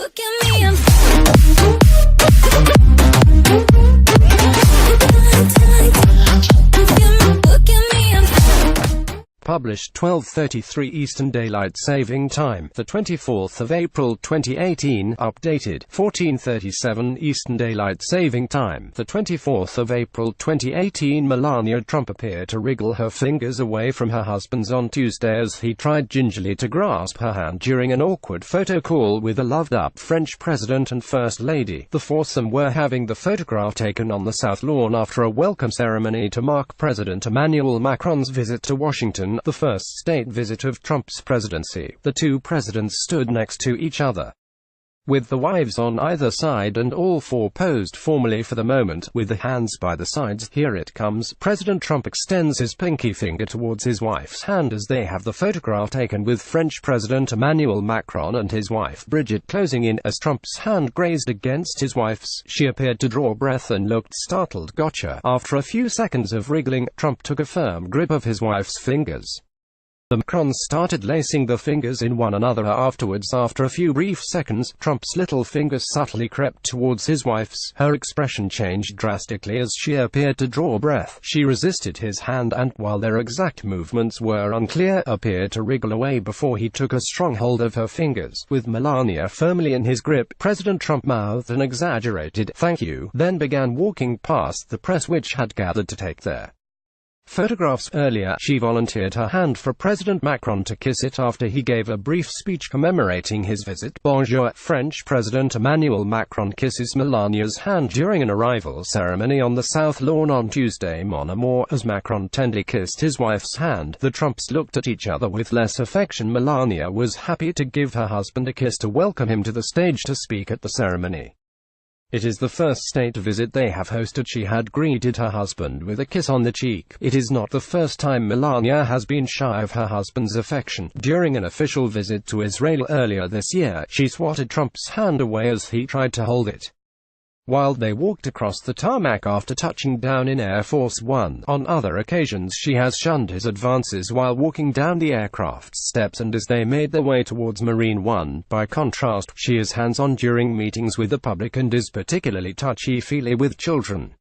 Look at me, I'm Published 12:33 Eastern Daylight Saving Time, the 24th of April 2018. Updated 14:37 Eastern Daylight Saving Time, the 24th of April 2018. Melania Trump appeared to wriggle her fingers away from her husband's on Tuesday as he tried gingerly to grasp her hand during an awkward photo call with a loved-up French president and First Lady. The foursome were having the photograph taken on the South Lawn after a welcome ceremony to mark President Emmanuel Macron's visit to Washington, the first state visit of Trump's presidency. The two presidents stood next to each other, with the wives on either side, and all four posed formally for the moment, with the hands by the sides. Here it comes. President Trump extends his pinky finger towards his wife's hand as they have the photograph taken, with French President Emmanuel Macron and his wife Brigitte closing in. As Trump's hand grazed against his wife's, she appeared to draw breath and looked startled. Gotcha. After a few seconds of wriggling, Trump took a firm grip of his wife's fingers. The Macrons started lacing the fingers in one another afterwards. After a few brief seconds, Trump's little finger subtly crept towards his wife's. Her expression changed drastically as she appeared to draw breath. She resisted his hand and, while their exact movements were unclear, appeared to wriggle away before he took a strong hold of her fingers. With Melania firmly in his grip, President Trump mouthed an exaggerated "thank you," then began walking past the press which had gathered to take their photographs. Earlier, she volunteered her hand for President Macron to kiss it after he gave a brief speech commemorating his visit. Bonjour. French President Emmanuel Macron kisses Melania's hand during an arrival ceremony on the South Lawn on Tuesday. Mon amour. As Macron tenderly kissed his wife's hand, the Trumps looked at each other with less affection. Melania was happy to give her husband a kiss to welcome him to the stage to speak at the ceremony. It is the first state visit they have hosted. She had greeted her husband with a kiss on the cheek. It is not the first time Melania has been shy of her husband's affection. During an official visit to Israel earlier this year, she swatted Trump's hand away as he tried to hold it while they walked across the tarmac after touching down in Air Force One. On other occasions, she has shunned his advances while walking down the aircraft's steps and as they made their way towards Marine One. By contrast, she is hands-on during meetings with the public and is particularly touchy-feely with children.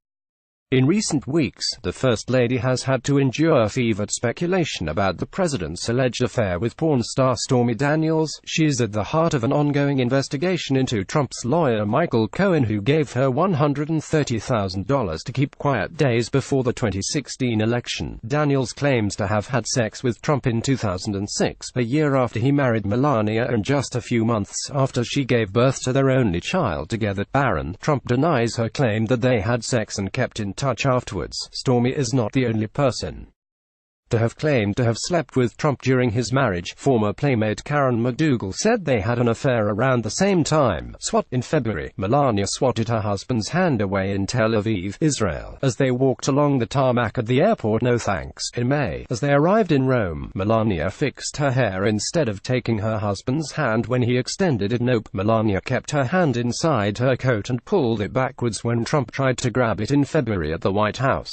In recent weeks, the First Lady has had to endure fevered speculation about the president's alleged affair with porn star Stormy Daniels. She is at the heart of an ongoing investigation into Trump's lawyer Michael Cohen, who gave her $130,000 to keep quiet days before the 2016 election. Daniels claims to have had sex with Trump in 2006, a year after he married Melania and just a few months after she gave birth to their only child together, Barron. Trump denies her claim that they had sex and kept in touch afterwards. Stormy is not the only person to have claimed to have slept with Trump during his marriage. Former Playmate Karen McDougal said they had an affair around the same time. In February, Melania swatted her husband's hand away in Tel Aviv, Israel, as they walked along the tarmac at the airport. No thanks. In May, as they arrived in Rome, Melania fixed her hair instead of taking her husband's hand when he extended it. Nope. Melania kept her hand inside her coat and pulled it backwards when Trump tried to grab it in February at the White House.